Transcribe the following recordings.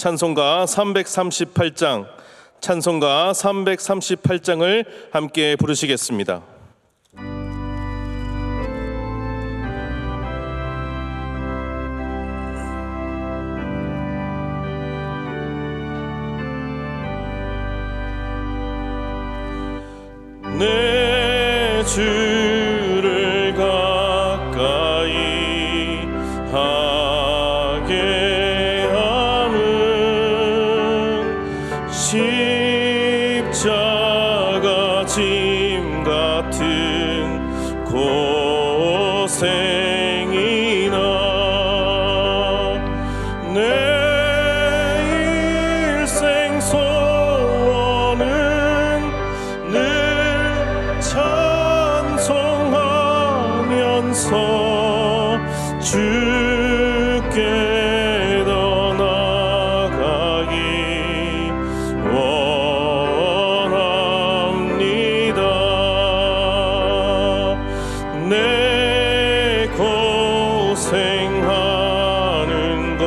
찬송가 338장, 찬송가 338장을 함께 부르시겠습니다. 내 주를 가까이 하게 함은 십자가 짐 같은 고생이나 내 일생 소원은 늘 찬송하면서 주께 더 나아가기 원합니다. 내 고생하는 것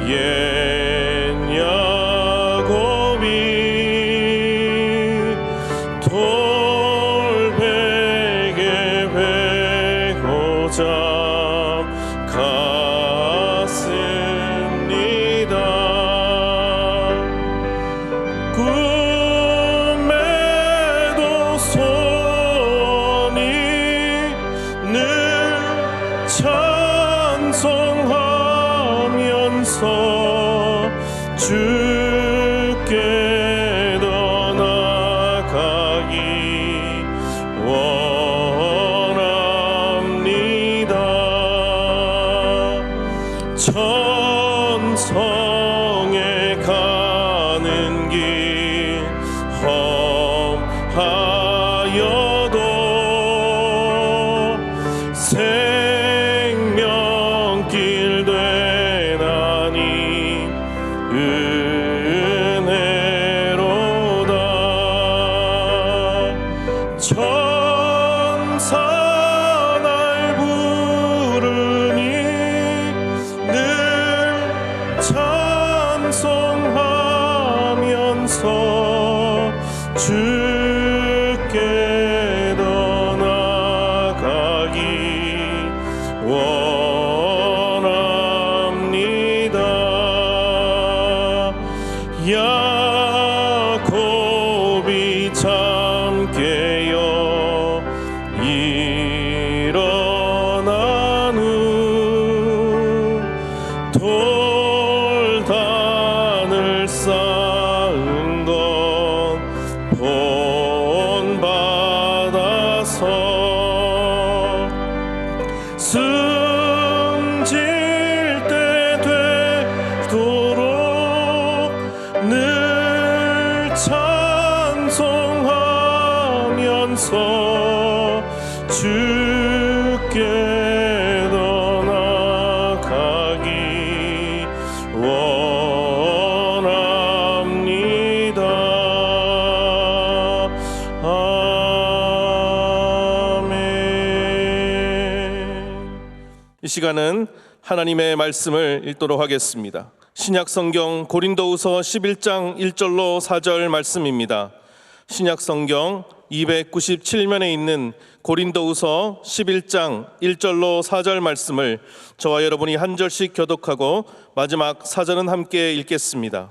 옛 야곱이 돌베개 베고자 갔습니다. 꿈에도 소원이 늘 찬송하면서 주께 더 나아가기 원합니다. 천성에 가는 길 험하여도 생명길 된 하나님 은혜로다. 천사 날 부르니 늘 찬송하면서 주께 더 나아가기 원합니다. 야곱이 잠 깨어 일어난 후 돌단을 쌓은 것 본받아서 숨질 때 되도록 늘 찬송하면서 주께 더 나아가기 원합니다. 아멘. 이 시간은 하나님의 말씀을 읽도록 하겠습니다. 신약성경 고린도후서 11장 1절로 4절 말씀입니다. 신약성경 297면에 있는 고린도후서 11장 1절로 4절 말씀을 저와 여러분이 한 절씩 교독하고 마지막 4절은 함께 읽겠습니다.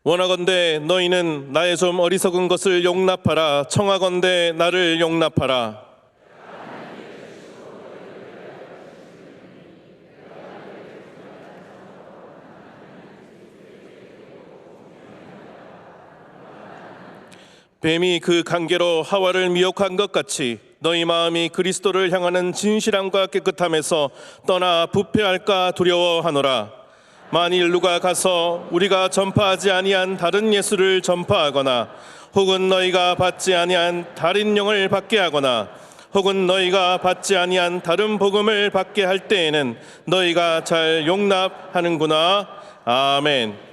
원하건대 너희는 나의 좀 어리석은 것을 용납하라. 청하건대 나를 용납하라. 뱀이 그 관계로 하와를 미혹한 것 같이 너희 마음이 그리스도를 향하는 진실함과 깨끗함에서 떠나 부패할까 두려워하노라. 만일 누가 가서 우리가 전파하지 아니한 다른 예수를 전파하거나 혹은 너희가 받지 아니한 다른 영을 받게 하거나 혹은 너희가 받지 아니한 다른 복음을 받게 할 때에는 너희가 잘 용납하는구나. 아멘.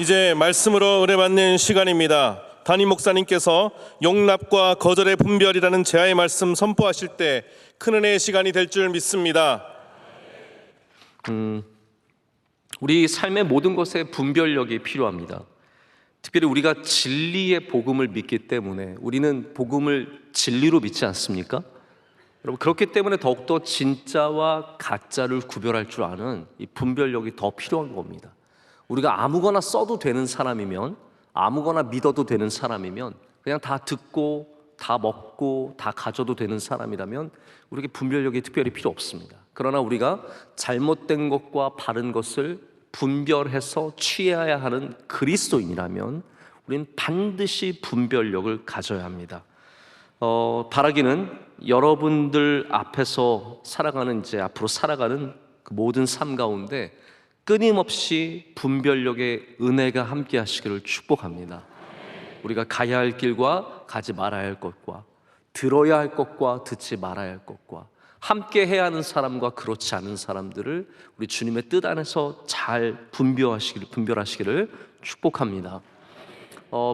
이제 말씀으로 은혜 받는 시간입니다. 담임 목사님께서 용납과 거절의 분별이라는 제아의 말씀 선포하실 때 큰 은혜의 시간이 될 줄 믿습니다. 우리 삶의 모든 것에 분별력이 필요합니다. 특별히 우리가 진리의 복음을 믿기 때문에 우리는 복음을 진리로 믿지 않습니까? 여러분, 그렇기 때문에 더욱더 진짜와 가짜를 구별할 줄 아는 이 분별력이 더 필요한 겁니다. 우리가 아무거나 써도 되는 사람이면, 아무거나 믿어도 되는 사람이면, 그냥 다 듣고 다 먹고 다 가져도 되는 사람이라면 우리에게 분별력이 특별히 필요 없습니다. 그러나 우리가 잘못된 것과 바른 것을 분별해서 취해야 하는 그리스도인이라면 우리는 반드시 분별력을 가져야 합니다. 바라기는 여러분들 앞에서 살아가는, 이제 앞으로 살아가는 그 모든 삶 가운데 끊임없이 분별력의 은혜가 함께 하시기를 축복합니다. 우리가 가야 할 길과 가지 말아야 할 것과, 들어야 할 것과 듣지 말아야 할 것과, 함께 해야 하는 사람과 그렇지 않은 사람들을 우리 주님의 뜻 안에서 잘 분별하시기를 축복합니다.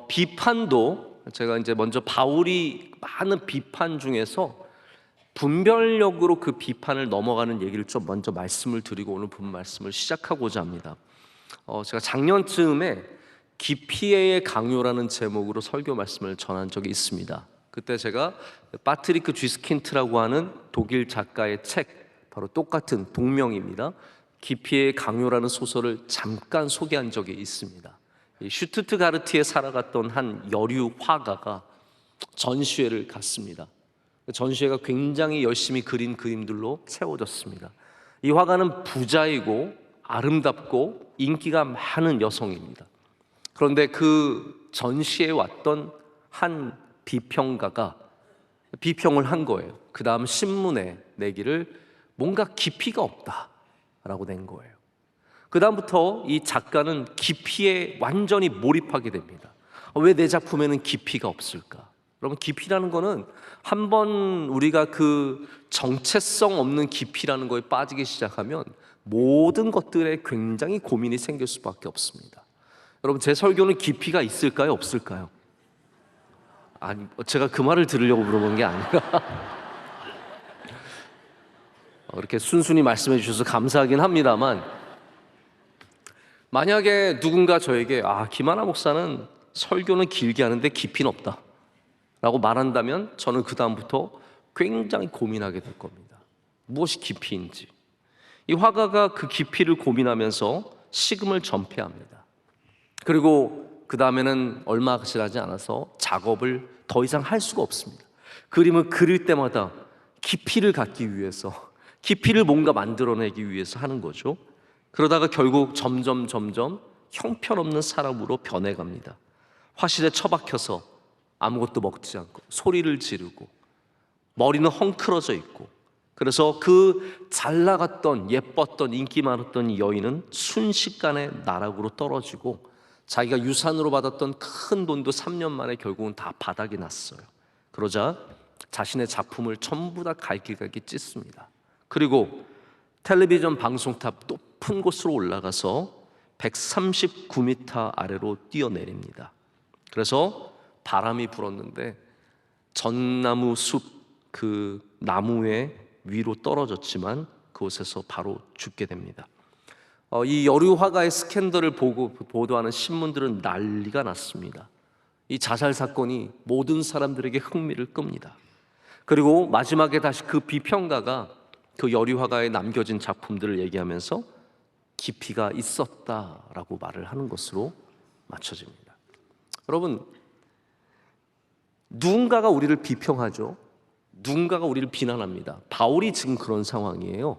비판도 제가 이제 먼저 바울이 많은 비판 중에서 분별력으로 그 비판을 넘어가는 얘기를 좀 먼저 말씀을 드리고 오늘 본 말씀을 시작하고자 합니다. 제가 작년쯤에 기피의 강요라는 제목으로 설교 말씀을 전한 적이 있습니다. 그때 제가 파트리크 쥐스킨트라고 하는 독일 작가의 책, 바로 똑같은 동명입니다, 기피의 강요라는 소설을 잠깐 소개한 적이 있습니다. 슈투트가르트에 살아갔던 한 여류 화가가 전시회를 갔습니다. 전시회가 굉장히 열심히 그린 그림들로 채워졌습니다. 이 화가는 부자이고 아름답고 인기가 많은 여성입니다. 그런데 그 전시회에 왔던 한 비평가가 비평을 한 거예요. 그 다음 신문에 내기를 뭔가 깊이가 없다라고 낸 거예요. 그 다음부터 이 작가는 깊이에 완전히 몰입하게 됩니다. 왜 내 작품에는 깊이가 없을까? 여러분, 깊이라는 거는 한번 우리가 그 정체성 없는 깊이라는 거에 빠지기 시작하면 모든 것들에 굉장히 고민이 생길 수밖에 없습니다. 여러분, 제 설교는 깊이가 있을까요? 없을까요? 아니, 제가 그 말을 들으려고 물어본 게 아니라 이렇게 순순히 말씀해 주셔서 감사하긴 합니다만, 만약에 누군가 저에게 김하나 목사는 설교는 길게 하는데 깊이는 없다 라고 말한다면 저는 그 다음부터 굉장히 고민하게 될 겁니다. 무엇이 깊이인지. 이 화가가 그 깊이를 고민하면서 식음을 전폐합니다. 그리고 그 다음에는 얼마 지나지 않아서 작업을 더 이상 할 수가 없습니다. 그림을 그릴 때마다 깊이를 갖기 위해서, 깊이를 뭔가 만들어내기 위해서 하는 거죠. 그러다가 결국 점점 형편없는 사람으로 변해갑니다. 화실에 처박혀서 아무것도 먹지 않고 소리를 지르고 머리는 헝클어져 있고, 그래서 그 잘 나갔던 예뻤던 인기 많았던 이 여인은 순식간에 나락으로 떨어지고 자기가 유산으로 받았던 큰 돈도 3년 만에 결국은 다 바닥이 났어요. 그러자 자신의 작품을 전부 다 갈기갈기 찢습니다. 그리고 텔레비전 방송탑 높은 곳으로 올라가서 139m 아래로 뛰어내립니다. 그래서 바람이 불었는데 전나무 숲 그 나무의 위로 떨어졌지만 그곳에서 바로 죽게 됩니다. 이 여류 화가의 스캔들을 보도하는 신문들은 난리가 났습니다. 이 자살 사건이 모든 사람들에게 흥미를 끕니다. 그리고 마지막에 다시 그 비평가가 그 여류 화가에 남겨진 작품들을 얘기하면서 깊이가 있었다라고 말을 하는 것으로 맞춰집니다. 여러분, 누군가가 우리를 비평하죠. 누군가가 우리를 비난합니다. 바울이 지금 그런 상황이에요.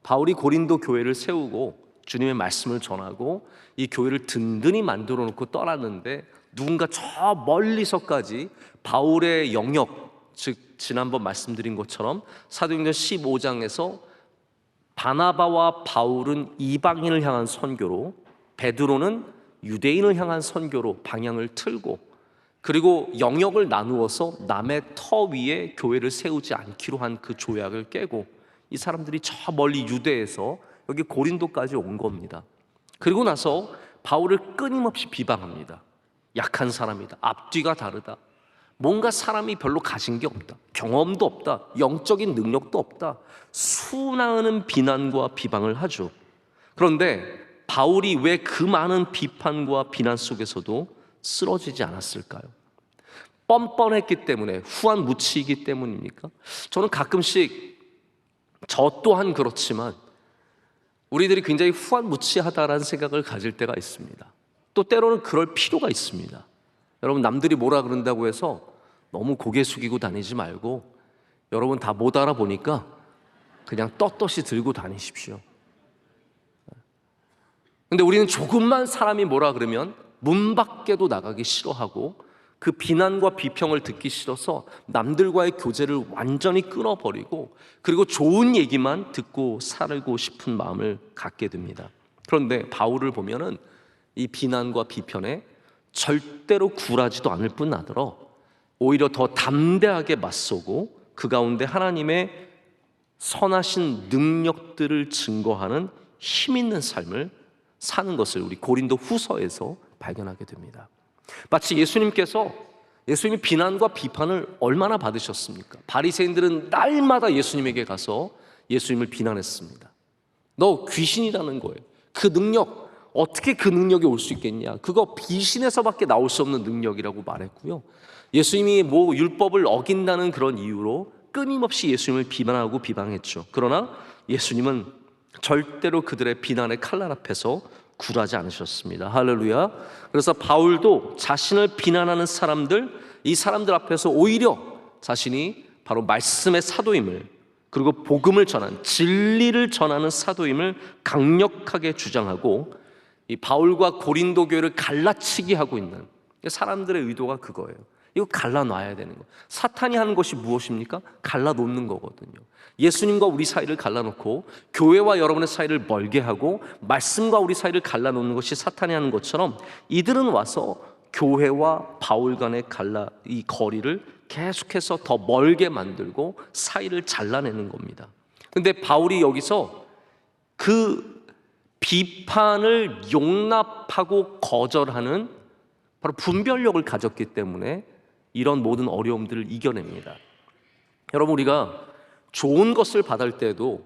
바울이 고린도 교회를 세우고 주님의 말씀을 전하고 이 교회를 든든히 만들어 놓고 떠났는데, 누군가 저 멀리서까지 바울의 영역, 즉 지난번 말씀드린 것처럼 사도행전 15장에서 바나바와 바울은 이방인을 향한 선교로, 베드로는 유대인을 향한 선교로 방향을 틀고, 그리고 영역을 나누어서 남의 터 위에 교회를 세우지 않기로 한 그 조약을 깨고 이 사람들이 저 멀리 유대에서 여기 고린도까지 온 겁니다. 그리고 나서 바울을 끊임없이 비방합니다. 약한 사람이다. 앞뒤가 다르다. 뭔가 사람이 별로 가진 게 없다. 경험도 없다. 영적인 능력도 없다. 수많은 비난과 비방을 하죠. 그런데 바울이 왜 그 많은 비판과 비난 속에서도 쓰러지지 않았을까요? 뻔뻔했기 때문에, 후한 무치이기 때문입니까? 저는 가끔씩 저 또한 그렇지만 우리들이 굉장히 후한 무치하다라는 생각을 가질 때가 있습니다. 또 때로는 그럴 필요가 있습니다. 여러분, 남들이 뭐라 그런다고 해서 너무 고개 숙이고 다니지 말고, 여러분 다 못 알아보니까 그냥 떳떳이 들고 다니십시오. 근데 우리는 조금만 사람이 뭐라 그러면 문 밖에도 나가기 싫어하고, 그 비난과 비평을 듣기 싫어서 남들과의 교제를 완전히 끊어버리고, 그리고 좋은 얘기만 듣고 살고 싶은 마음을 갖게 됩니다. 그런데 바울을 보면은 이 비난과 비편에 절대로 굴하지도 않을 뿐 아니라 오히려 더 담대하게 맞서고 그 가운데 하나님의 선하신 능력들을 증거하는 힘 있는 삶을 사는 것을 우리 고린도 후서에서 발견하게 됩니다. 마치 예수님이 비난과 비판을 얼마나 받으셨습니까? 바리새인들은 날마다 예수님에게 가서 예수님을 비난했습니다. 너 귀신이라는 거예요. 그 능력, 어떻게 그 능력이 올 수 있겠냐? 그거 비신에서밖에 나올 수 없는 능력이라고 말했고요. 예수님이 뭐 율법을 어긴다는 그런 이유로 끊임없이 예수님을 비난하고 비방했죠. 그러나 예수님은 절대로 그들의 비난의 칼날 앞에서 굴하지 않으셨습니다. 할렐루야. 그래서 바울도 자신을 비난하는 이 사람들 앞에서 오히려 자신이 바로 말씀의 사도임을, 그리고 복음을 전하는, 진리를 전하는 사도임을 강력하게 주장하고, 이 바울과 고린도 교회를 갈라치기 하고 있는 사람들의 의도가 그거예요. 이거 갈라놔야 되는 거예요. 사탄이 하는 것이 무엇입니까? 갈라놓는 거거든요. 예수님과 우리 사이를 갈라놓고 교회와 여러분의 사이를 멀게 하고 말씀과 우리 사이를 갈라놓는 것이 사탄이 하는 것처럼, 이들은 와서 교회와 바울 간의 이 거리를 계속해서 더 멀게 만들고 사이를 잘라내는 겁니다. 그런데 바울이 여기서 그 비판을 용납하고 거절하는 바로 분별력을 가졌기 때문에 이런 모든 어려움들을 이겨냅니다. 여러분, 우리가 좋은 것을 받을 때도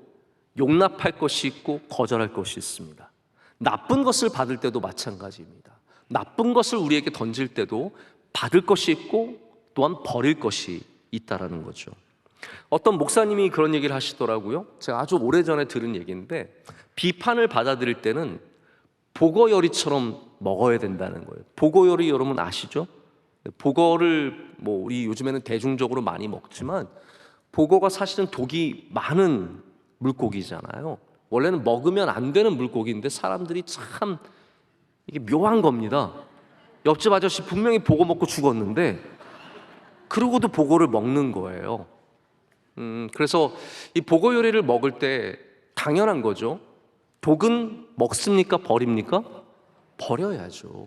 용납할 것이 있고 거절할 것이 있습니다. 나쁜 것을 받을 때도 마찬가지입니다. 나쁜 것을 우리에게 던질 때도 받을 것이 있고 또한 버릴 것이 있다라는 거죠. 어떤 목사님이 그런 얘기를 하시더라고요. 제가 아주 오래전에 들은 얘기인데, 비판을 받아들일 때는 보거요리처럼 먹어야 된다는 거예요. 보거요리 여러분 아시죠? 보거를 뭐 우리 요즘에는 대중적으로 많이 먹지만, 보거가 사실은 독이 많은 물고기잖아요. 원래는 먹으면 안 되는 물고기인데 사람들이 참 이게 묘한 겁니다. 옆집 아저씨 분명히 보거 먹고 죽었는데 그러고도 보거를 먹는 거예요. 그래서 이 보거 요리를 먹을 때 당연한 거죠. 독은 먹습니까? 버립니까? 버려야죠.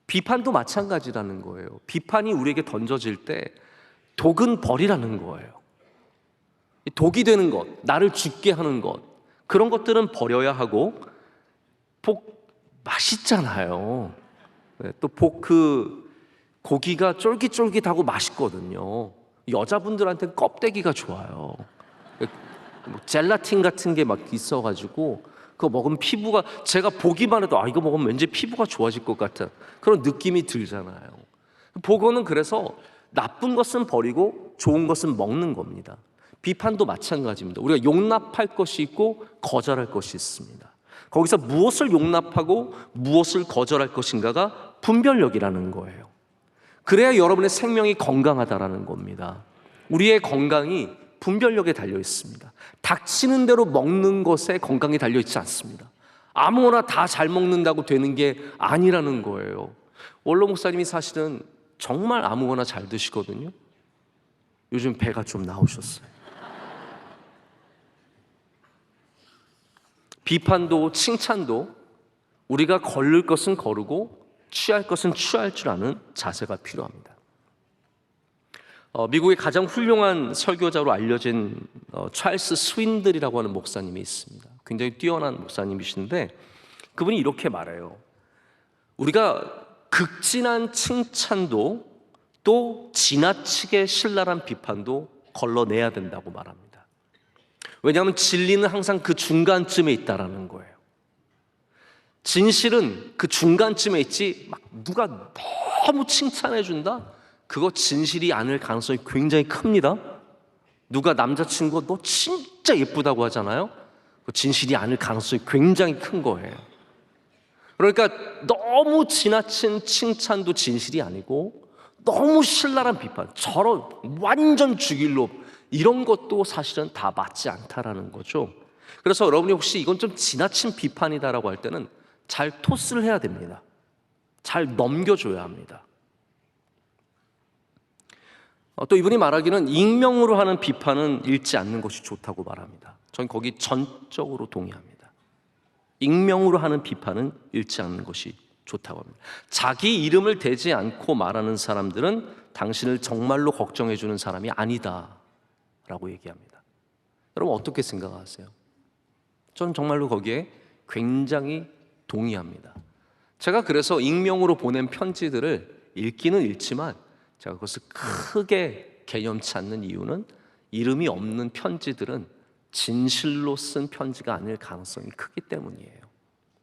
비판도 마찬가지라는 거예요. 비판이 우리에게 던져질 때 독은 버리라는 거예요. 독이 되는 것, 나를 죽게 하는 것, 그런 것들은 버려야 하고, 복 맛있잖아요. 또 그 고기가 쫄깃쫄깃하고 맛있거든요. 여자분들한테는 껍데기가 좋아요. 뭐 젤라틴 같은 게 막 있어가지고 그거 먹으면 피부가, 제가 보기만 해도 이거 먹으면 왠지 피부가 좋아질 것 같은 그런 느낌이 들잖아요. 보고는 그래서 나쁜 것은 버리고 좋은 것은 먹는 겁니다. 비판도 마찬가지입니다. 우리가 용납할 것이 있고 거절할 것이 있습니다. 거기서 무엇을 용납하고 무엇을 거절할 것인가가 분별력이라는 거예요. 그래야 여러분의 생명이 건강하다라는 겁니다. 우리의 건강이 분별력에 달려 있습니다. 닥치는 대로 먹는 것에 건강이 달려 있지 않습니다. 아무거나 다 잘 먹는다고 되는 게 아니라는 거예요. 원로 목사님이 사실은 정말 아무거나 잘 드시거든요. 요즘 배가 좀 나오셨어요. 비판도 칭찬도 우리가 거를 것은 거르고 취할 것은 취할 줄 아는 자세가 필요합니다. 미국의 가장 훌륭한 설교자로 알려진 찰스 스윈들이라고 하는 목사님이 있습니다. 굉장히 뛰어난 목사님이신데 그분이 이렇게 말해요. 우리가 극진한 칭찬도 또 지나치게 신랄한 비판도 걸러내야 된다고 말합니다. 왜냐하면 진리는 항상 그 중간쯤에 있다라는 거예요. 진실은 그 중간쯤에 있지, 막 누가 너무 칭찬해 준다? 그거 진실이 아닐 가능성이 굉장히 큽니다. 누가 남자친구 너 진짜 예쁘다고 하잖아요. 그 진실이 아닐 가능성이 굉장히 큰 거예요. 그러니까 너무 지나친 칭찬도 진실이 아니고, 너무 신랄한 비판, 저런 완전 죽일 놈, 이런 것도 사실은 다 맞지 않다라는 거죠. 그래서 여러분이 혹시 이건 좀 지나친 비판이다라고 할 때는 잘 토스를 해야 됩니다. 잘 넘겨줘야 합니다. 또 이분이 말하기는 익명으로 하는 비판은 읽지 않는 것이 좋다고 말합니다. 전 거기 전적으로 동의합니다. 익명으로 하는 비판은 읽지 않는 것이 좋다고 합니다. 자기 이름을 대지 않고 말하는 사람들은 당신을 정말로 걱정해 주는 사람이 아니다 라고 얘기합니다. 여러분 어떻게 생각하세요? 저는 정말로 거기에 굉장히 동의합니다. 제가 그래서 익명으로 보낸 편지들을 읽기는 읽지만 제가 그것을 크게 개념치 않는 이유는 이름이 없는 편지들은 진실로 쓴 편지가 아닐 가능성이 크기 때문이에요.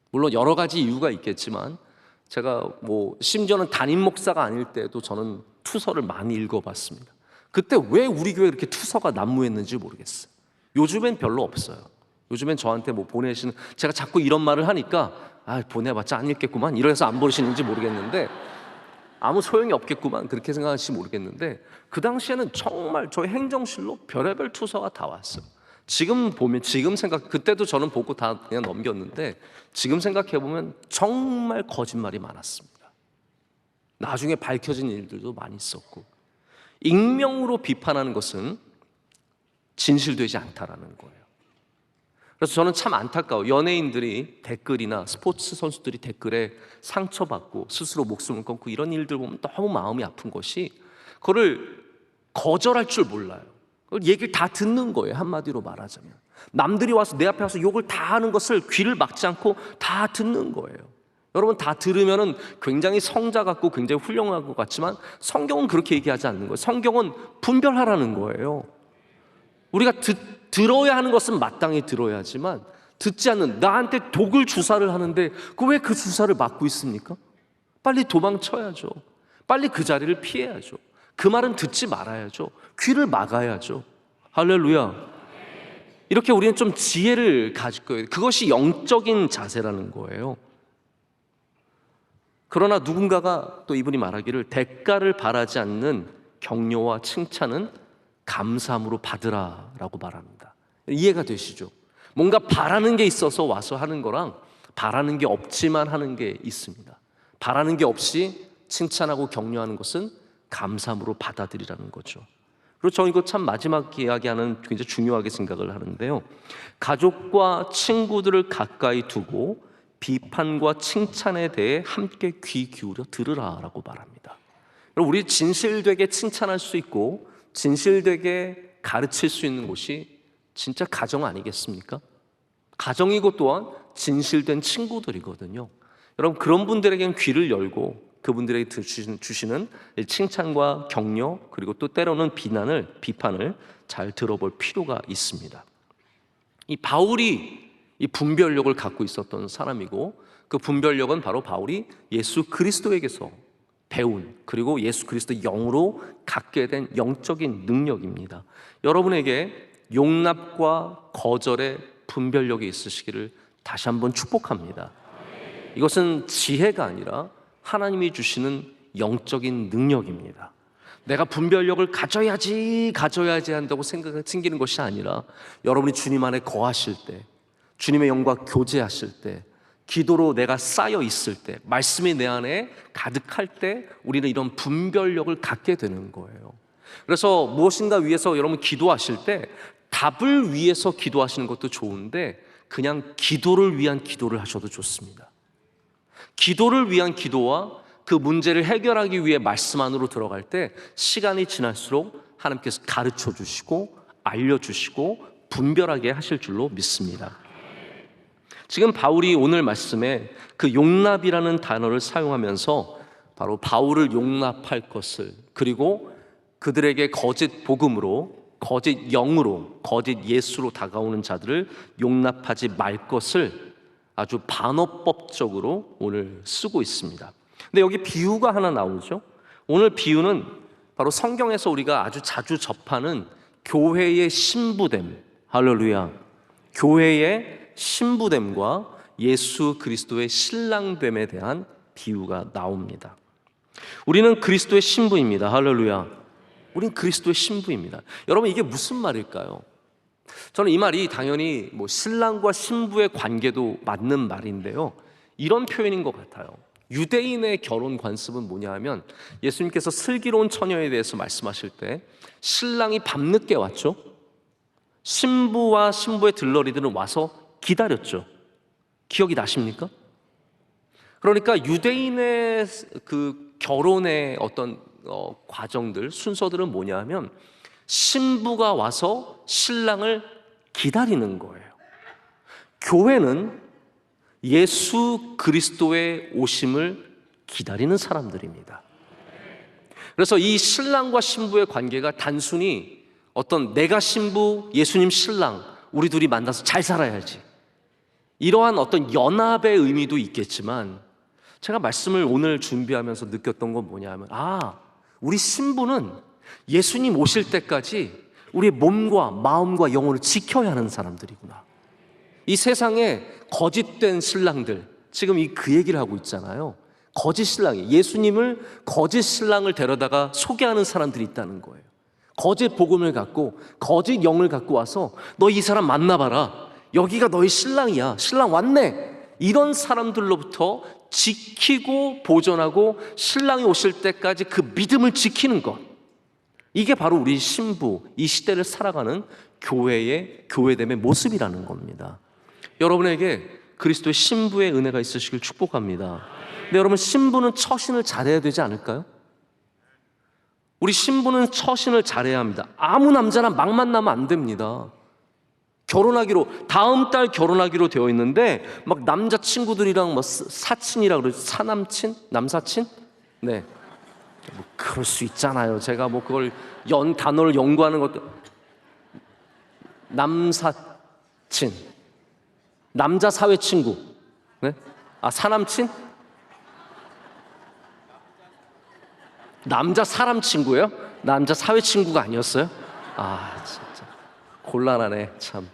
물론 여러 가지 이유가 있겠지만 제가 심지어는 담임 목사가 아닐 때도 저는 투서를 많이 읽어봤습니다. 그때 왜 우리 교회 이렇게 투서가 난무했는지 모르겠어요. 요즘엔 별로 없어요. 요즘엔 저한테 보내시는, 제가 자꾸 이런 말을 하니까 보내봤자 안 읽겠구만 이래서 안 보내시는지 모르겠는데, 아무 소용이 없겠구만 그렇게 생각하실지 모르겠는데, 그 당시에는 정말 저희 행정실로 별의별 투서가 다 왔어요. 지금 보면, 그때도 저는 보고 다 그냥 넘겼는데 지금 생각해 보면 정말 거짓말이 많았습니다. 나중에 밝혀진 일들도 많이 있었고, 익명으로 비판하는 것은 진실되지 않다라는 거예요. 그래서 저는 참 안타까워요. 연예인들이 댓글이나 스포츠 선수들이 댓글에 상처받고 스스로 목숨을 끊고 이런 일들 보면 너무 마음이 아픈 것이, 그거를 거절할 줄 몰라요. 얘기를 다 듣는 거예요. 한마디로 말하자면 남들이 와서 내 앞에 와서 욕을 다 하는 것을 귀를 막지 않고 다 듣는 거예요. 여러분 다 들으면은 굉장히 성자 같고 굉장히 훌륭한 것 같지만 성경은 그렇게 얘기하지 않는 거예요. 성경은 분별하라는 거예요. 우리가 들어야 하는 것은 마땅히 들어야 하지만 듣지 않는, 나한테 독을 주사를 하는데 왜 그 주사를 맞고 있습니까? 빨리 도망쳐야죠. 빨리 그 자리를 피해야죠. 그 말은 듣지 말아야죠. 귀를 막아야죠. 할렐루야. 이렇게 우리는 좀 지혜를 가질 거예요. 그것이 영적인 자세라는 거예요. 그러나 누군가가 또 이분이 말하기를 대가를 바라지 않는 격려와 칭찬은 감사함으로 받으라라고 말합니다. 이해가 되시죠? 뭔가 바라는 게 있어서 와서 하는 거랑 바라는 게 없지만 하는 게 있습니다. 바라는 게 없이 칭찬하고 격려하는 것은 감사함으로 받아들이라는 거죠. 그리고 저는 이거 참 마지막 이야기하는 굉장히 중요하게 생각을 하는데요, 가족과 친구들을 가까이 두고 비판과 칭찬에 대해 함께 귀 기울여 들으라라고 말합니다. 우리 진실되게 칭찬할 수 있고 진실되게 가르칠 수 있는 곳이 진짜 가정 아니겠습니까? 가정이고 또한 진실된 친구들이거든요. 여러분 그런 분들에게는 귀를 열고 그분들에게 주시는 칭찬과 격려, 그리고 또 때로는 비판을 잘 들어볼 필요가 있습니다. 이 바울이 이 분별력을 갖고 있었던 사람이고, 그 분별력은 바로 바울이 예수 그리스도에게서 배운, 그리고 예수 그리스도 영으로 갖게 된 영적인 능력입니다. 여러분에게 용납과 거절의 분별력이 있으시기를 다시 한번 축복합니다. 이것은 지혜가 아니라 하나님이 주시는 영적인 능력입니다. 내가 분별력을 가져야지 한다고 생기는 것이 아니라, 여러분이 주님 안에 거하실 때, 주님의 영과 교제하실 때, 기도로 내가 쌓여 있을 때, 말씀이 내 안에 가득할 때 우리는 이런 분별력을 갖게 되는 거예요. 그래서 무엇인가 위해서 여러분 기도하실 때 답을 위해서 기도하시는 것도 좋은데 그냥 기도를 위한 기도를 하셔도 좋습니다. 기도를 위한 기도와 그 문제를 해결하기 위해 말씀 안으로 들어갈 때 시간이 지날수록 하나님께서 가르쳐 주시고 알려주시고 분별하게 하실 줄로 믿습니다. 지금 바울이 오늘 말씀에 그 용납이라는 단어를 사용하면서 바로 바울을 용납할 것을, 그리고 그들에게 거짓 복음으로, 거짓 영으로, 거짓 예수로 다가오는 자들을 용납하지 말 것을 아주 반어법적으로 오늘 쓰고 있습니다. 근데 여기 비유가 하나 나오죠. 오늘 비유는 바로 성경에서 우리가 아주 자주 접하는 교회의 신부됨, 할렐루야, 교회의 신부됨과 예수 그리스도의 신랑됨에 대한 비유가 나옵니다. 우리는 그리스도의 신부입니다. 할렐루야. 우린 그리스도의 신부입니다. 여러분, 이게 무슨 말일까요? 저는 이 말이 당연히 신랑과 신부의 관계도 맞는 말인데요, 이런 표현인 것 같아요. 유대인의 결혼 관습은 뭐냐 하면, 예수님께서 슬기로운 처녀에 대해서 말씀하실 때 신랑이 밤늦게 왔죠. 신부와 신부의 들러리들은 와서 기다렸죠. 기억이 나십니까? 그러니까 유대인의 그 결혼의 어떤 과정들, 순서들은 뭐냐 하면 신부가 와서 신랑을 기다리는 거예요. 교회는 예수 그리스도의 오심을 기다리는 사람들입니다. 그래서 이 신랑과 신부의 관계가 단순히 어떤 내가 신부, 예수님 신랑, 우리 둘이 만나서 잘 살아야지, 이러한 어떤 연합의 의미도 있겠지만, 제가 말씀을 오늘 준비하면서 느꼈던 건 뭐냐 하면, 우리 신부는 예수님 오실 때까지 우리의 몸과 마음과 영혼을 지켜야 하는 사람들이구나. 이 세상에 거짓된 신랑들, 지금 그 얘기를 하고 있잖아요. 거짓 신랑이, 예수님을 거짓 신랑을 데려다가 소개하는 사람들이 있다는 거예요. 거짓 복음을 갖고 거짓 영을 갖고 와서 너 이 사람 만나봐라, 여기가 너의 신랑이야, 신랑 왔네, 이런 사람들로부터 지키고 보존하고 신랑이 오실 때까지 그 믿음을 지키는 것, 이게 바로 우리 신부, 이 시대를 살아가는 교회의 교회됨의 모습이라는 겁니다. 여러분에게 그리스도의 신부의 은혜가 있으시길 축복합니다. 근데 여러분, 신부는 처신을 잘해야 되지 않을까요? 우리 신부는 처신을 잘해야 합니다. 아무 남자나 막 만나면 안 됩니다. 결혼하기로, 다음 달 결혼하기로 되어 있는데 막 남자친구들이랑 사친이라 그러죠. 사남친? 남사친? 네, 그럴 수 있잖아요. 제가 그걸 단어를 연구하는 것도, 남사친, 남자 사회 친구, 네? 사남친? 남자 사람 친구예요? 남자 사회 친구가 아니었어요? 진짜 곤란하네, 참.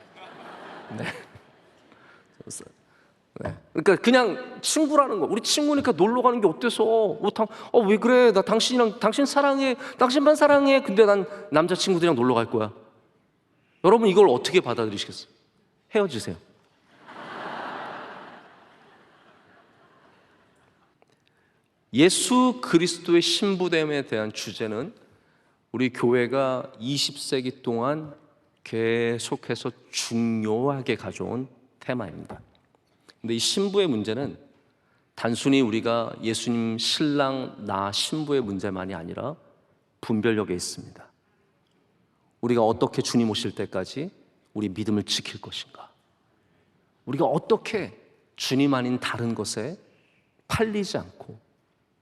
네. 그러니까 그냥 친구라는 거, 우리 친구니까 놀러 가는 게 어때서? 왜 그래? 나 당신 사랑해, 당신만 사랑해. 근데 난 남자친구들이랑 놀러 갈 거야. 여러분, 이걸 어떻게 받아들이시겠어요? 헤어지세요. 예수 그리스도의 신부됨에 대한 주제는 우리 교회가 20세기 동안 계속해서 중요하게 가져온 테마입니다. 근데 이 신부의 문제는 단순히 우리가 예수님 신랑, 나 신부의 문제만이 아니라 분별력에 있습니다. 우리가 어떻게 주님 오실 때까지 우리 믿음을 지킬 것인가, 우리가 어떻게 주님 아닌 다른 것에 팔리지 않고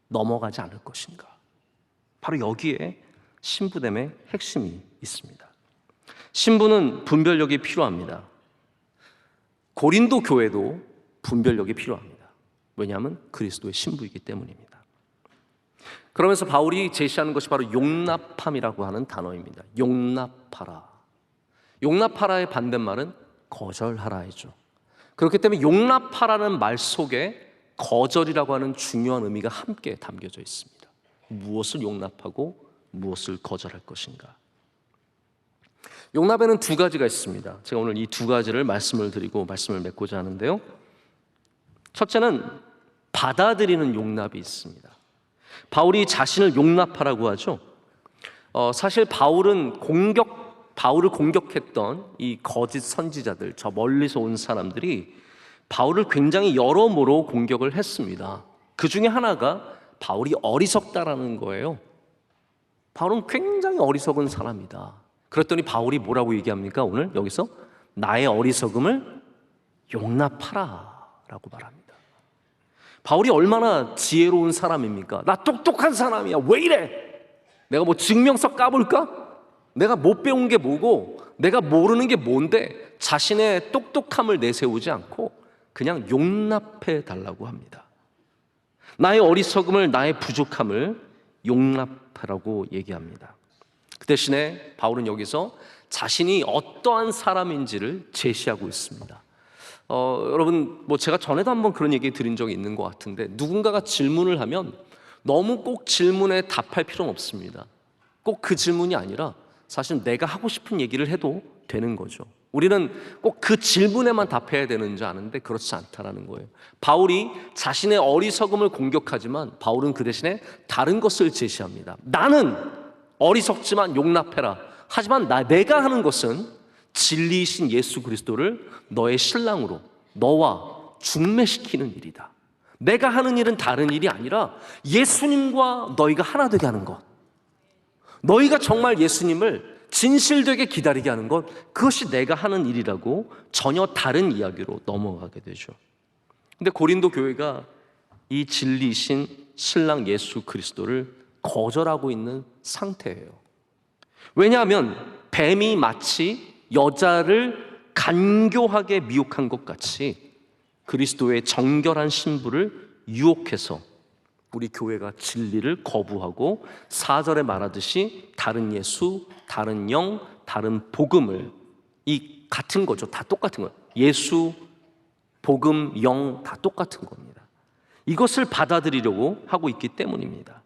넘어가지 않을 것인가, 바로 여기에 신부됨의 핵심이 있습니다. 신부는 분별력이 필요합니다. 고린도 교회도 분별력이 필요합니다. 왜냐하면 그리스도의 신부이기 때문입니다. 그러면서 바울이 제시하는 것이 바로 용납함이라고 하는 단어입니다. 용납하라. 용납하라의 반대말은 거절하라이죠. 그렇기 때문에 용납하라는 말 속에 거절이라고 하는 중요한 의미가 함께 담겨져 있습니다. 무엇을 용납하고 무엇을 거절할 것인가. 용납에는 두 가지가 있습니다. 제가 오늘 이 두 가지를 말씀을 드리고 말씀을 맺고자 하는데요, 첫째는 받아들이는 용납이 있습니다. 바울이 자신을 용납하라고 하죠. 사실 바울을 공격했던 이 거짓 선지자들, 저 멀리서 온 사람들이 바울을 굉장히 여러모로 공격을 했습니다. 그 중에 하나가 바울이 어리석다라는 거예요. 바울은 굉장히 어리석은 사람이다. 그랬더니 바울이 뭐라고 얘기합니까? 오늘 여기서 나의 어리석음을 용납하라라고 말합니다. 바울이 얼마나 지혜로운 사람입니까? 나 똑똑한 사람이야. 왜 이래? 내가 뭐 증명서 까볼까? 내가 못 배운 게 뭐고 내가 모르는 게 뭔데 자신의 똑똑함을 내세우지 않고 그냥 용납해 달라고 합니다. 나의 어리석음을, 나의 부족함을 용납하라고 얘기합니다. 그 대신에 바울은 여기서 자신이 어떠한 사람인지를 제시하고 있습니다. 여러분, 뭐 제가 전에도 한번 그런 얘기 드린 적이 있는 것 같은데, 누군가가 질문을 하면 너무 꼭 질문에 답할 필요는 없습니다. 꼭 그 질문이 아니라 사실 내가 하고 싶은 얘기를 해도 되는 거죠. 우리는 꼭 그 질문에만 답해야 되는 줄 아는데 그렇지 않다라는 거예요. 바울이 자신의 어리석음을 공격하지만 바울은 그 대신에 다른 것을 제시합니다. 나는 어리석지만 용납해라. 하지만 내가 하는 것은 진리이신 예수 그리스도를 너의 신랑으로 너와 중매시키는 일이다. 내가 하는 일은 다른 일이 아니라 예수님과 너희가 하나 되게 하는 것, 너희가 정말 예수님을 진실되게 기다리게 하는 것, 그것이 내가 하는 일이라고 전혀 다른 이야기로 넘어가게 되죠. 근데 고린도 교회가 이 진리이신 신랑 예수 그리스도를 거절하고 있는 상태예요. 왜냐하면 뱀이 마치 여자를 간교하게 미혹한 것 같이 그리스도의 정결한 신부를 유혹해서 우리 교회가 진리를 거부하고 4절에 말하듯이 다른 예수, 다른 영, 다른 복음을, 이 같은 거죠. 다 똑같은 거예요. 예수, 복음, 영 다 똑같은 겁니다. 이것을 받아들이려고 하고 있기 때문입니다.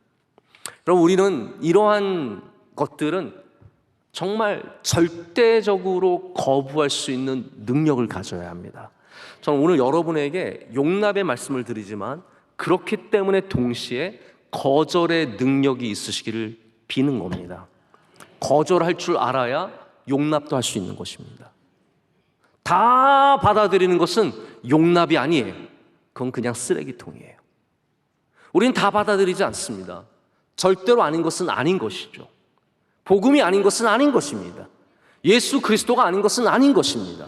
여러분, 우리는 이러한 것들은 정말 절대적으로 거부할 수 있는 능력을 가져야 합니다. 저는 오늘 여러분에게 용납의 말씀을 드리지만 그렇기 때문에 동시에 거절의 능력이 있으시기를 비는 겁니다. 거절할 줄 알아야 용납도 할 수 있는 것입니다. 다 받아들이는 것은 용납이 아니에요. 그건 그냥 쓰레기통이에요. 우리는 다 받아들이지 않습니다. 절대로 아닌 것은 아닌 것이죠. 복음이 아닌 것은 아닌 것입니다. 예수 그리스도가 아닌 것은 아닌 것입니다.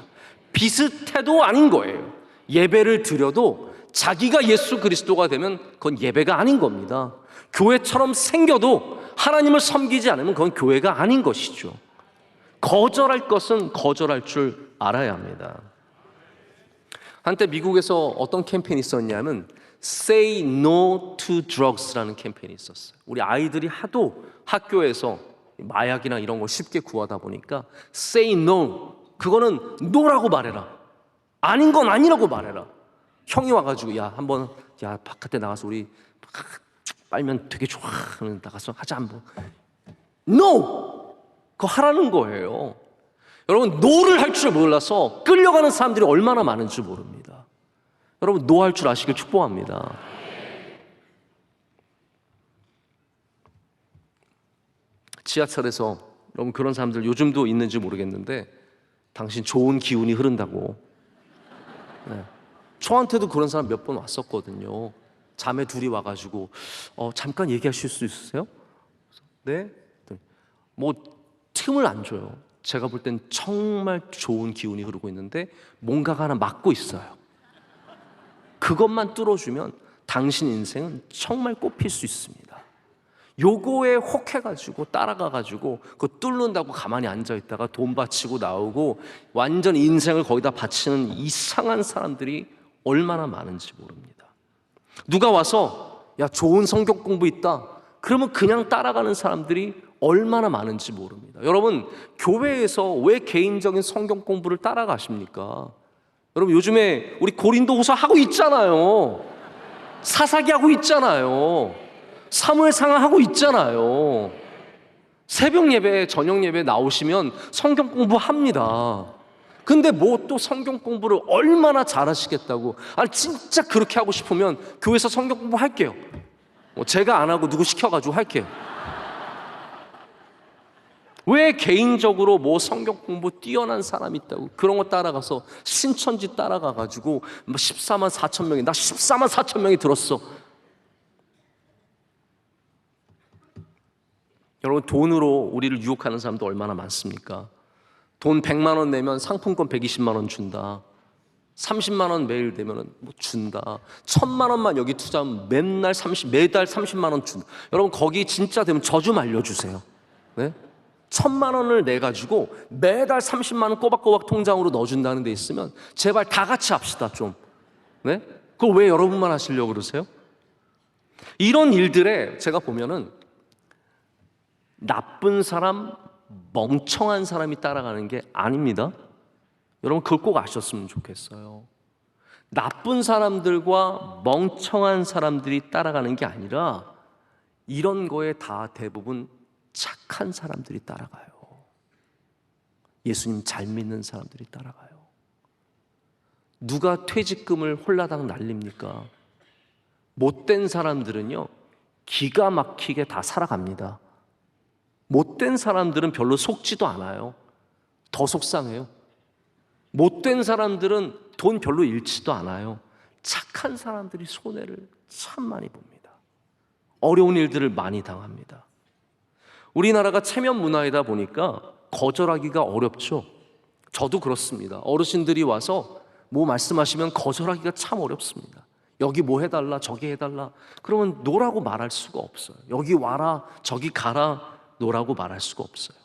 비슷해도 아닌 거예요. 예배를 드려도 자기가 예수 그리스도가 되면 그건 예배가 아닌 겁니다. 교회처럼 생겨도 하나님을 섬기지 않으면 그건 교회가 아닌 것이죠. 거절할 것은 거절할 줄 알아야 합니다. 한때 미국에서 어떤 캠페인이 있었냐면 Say No to Drugs라는 캠페인이 있었어요. 우리 아이들이 하도 학교에서 마약이나 이런 걸 쉽게 구하다 보니까 Say No, 그거는 no라고 말해라. 아닌 건 아니라고 말해라. 형이 와가지고 야 바깥에 나가서 우리 빨면 되게 좋아. 나가서 하자 한번. No! 그거 하라는 거예요. 여러분, 노를 할 줄 몰라서 끌려가는 사람들이 얼마나 많은지 모릅니다. 여러분, 노 할 줄 아시길 축복합니다. 지하철에서 여러분 그런 사람들 요즘도 있는지 모르겠는데 당신 좋은 기운이 흐른다고. 네. 저한테도 그런 사람 몇 번 왔었거든요. 자매 둘이 와가지고 잠깐 얘기하실 수 있으세요? 네? 뭐 틈을 안 줘요. 제가 볼 땐 정말 좋은 기운이 흐르고 있는데 뭔가가 하나 막고 있어요. 그것만 뚫어주면 당신 인생은 정말 꽃필 수 있습니다. 요거에 혹해가지고 따라가가지고 그거 뚫는다고 가만히 앉아있다가 돈 바치고 나오고 완전 인생을 거기다 바치는 이상한 사람들이 얼마나 많은지 모릅니다. 누가 와서 야 좋은 성경 공부 있다 그러면 그냥 따라가는 사람들이 얼마나 많은지 모릅니다. 여러분, 교회에서 왜 개인적인 성경 공부를 따라가십니까? 여러분, 요즘에 우리 고린도후서 하고 있잖아요. 사사기 하고 있잖아요. 사무엘상하 하고 있잖아요. 새벽 예배, 저녁 예배 나오시면 성경 공부합니다. 근데 뭐 또 성경 공부를 얼마나 잘하시겠다고. 아니 진짜 그렇게 하고 싶으면 교회에서 성경 공부 할게요. 제가 안 하고 누구 시켜가지고 할게요. 왜 개인적으로 뭐 성경 공부 뛰어난 사람이 있다고 그런 거 따라가서 신천지 따라가가지고 14만 4천 명이 나 14만 4천 명이 들었어. 여러분, 돈으로 우리를 유혹하는 사람도 얼마나 많습니까? 돈 100만 원 내면 상품권 120만 원 준다. 30만 원 매일 되면은 뭐 준다. 1,000만 원만 여기 투자하면 매달 30만 원 준다. 여러분 거기 진짜 되면 저 좀 알려주세요. 네? 1,000만 원을 내 가지고 매달 30만 원 꼬박꼬박 통장으로 넣어준다는 데 있으면 제발 다 같이 합시다 좀. 네? 그걸 왜 여러분만 하시려고 그러세요? 이런 일들에 제가 보면은 나쁜 사람, 멍청한 사람이 따라가는 게 아닙니다. 여러분 그걸 꼭 아셨으면 좋겠어요. 나쁜 사람들과 멍청한 사람들이 따라가는 게 아니라 이런 거에 다 대부분 착한 사람들이 따라가요. 예수님 잘 믿는 사람들이 따라가요. 누가 퇴직금을 홀라당 날립니까? 못된 사람들은요 기가 막히게 다 살아갑니다. 못된 사람들은 별로 속지도 않아요. 더 속상해요. 못된 사람들은 돈 별로 잃지도 않아요. 착한 사람들이 손해를 참 많이 봅니다. 어려운 일들을 많이 당합니다. 우리나라가 체면 문화이다 보니까 거절하기가 어렵죠. 저도 그렇습니다. 어르신들이 와서 뭐 말씀하시면 거절하기가 참 어렵습니다. 여기 뭐 해달라 저기 해달라 그러면 노라고 말할 수가 없어요. 여기 와라 저기 가라 노라고 말할 수가 없어요.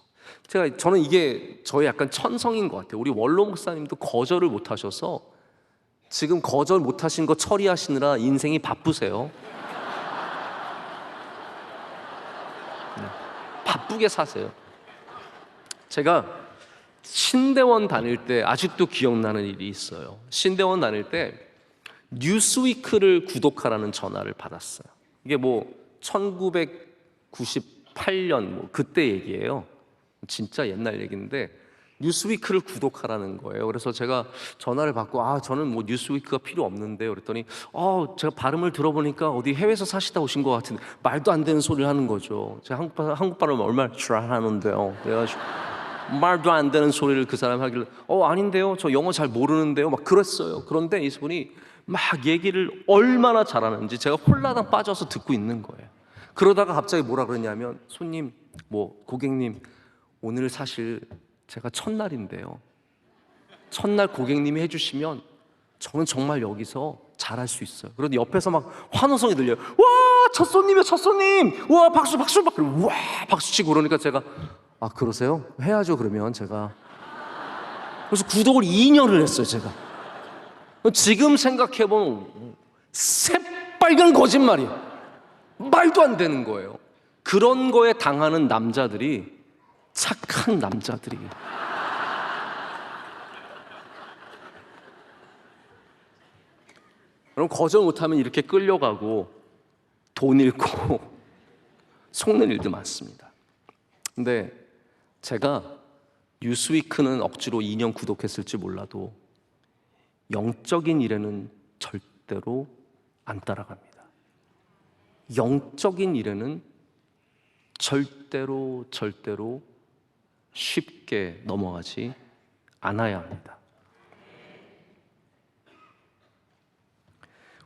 저는 이게 저의 약간 천성인 것 같아요. 우리 원로 목사님도 거절을 못 하셔서 지금 거절 못 하신 거 처리하시느라 인생이 바쁘세요. 바쁘게 사세요. 제가 신대원 다닐 때 아직도 기억나는 일이 있어요. 신대원 다닐 때 뉴스위크를 구독하라는 전화를 받았어요. 이게 뭐 1998년 뭐 그때 얘기예요. 진짜 옛날 얘기인데 뉴스위크를 구독하라는 거예요. 그래서 제가 전화를 받고 저는 뭐 뉴스위크가 필요 없는데요. 그랬더니 제가 발음을 들어보니까 어디 해외에서 사시다 오신 것 같은데 말도 안 되는 소리를 하는 거죠. 제가 한국 발음 얼마나 잘하는데요. 그래가지고 말도 안 되는 소리를 그 사람이 하길래 아닌데요. 저 영어 잘 모르는데요. 막 그랬어요. 그런데 이분이 막 얘기를 얼마나 잘하는지 제가 홀라당 빠져서 듣고 있는 거예요. 그러다가 갑자기 뭐라 그러냐면 손님, 고객님 오늘 사실 제가 첫날인데요. 첫날 고객님이 해주시면 저는 정말 여기서 잘할 수 있어요. 그런데 옆에서 막 환호성이 들려요. 와, 첫 손님이요, 첫 손님. 와, 박수, 박수, 막 와, 박수 치고 그러니까 제가 그러세요? 해야죠. 그러면 제가 그래서 구독을 2년을 했어요. 제가 지금 생각해보면 새빨간 거짓말이에요. 말도 안 되는 거예요. 그런 거에 당하는 남자들이 착한 남자들이 그럼 거절 못하면 이렇게 끌려가고 돈 잃고 속는 일도 많습니다. 근데 제가 뉴스위크는 억지로 2년 구독했을지 몰라도 영적인 일에는 절대로 안 따라갑니다. 영적인 일에는 절대로 쉽게 넘어가지 않아야 합니다.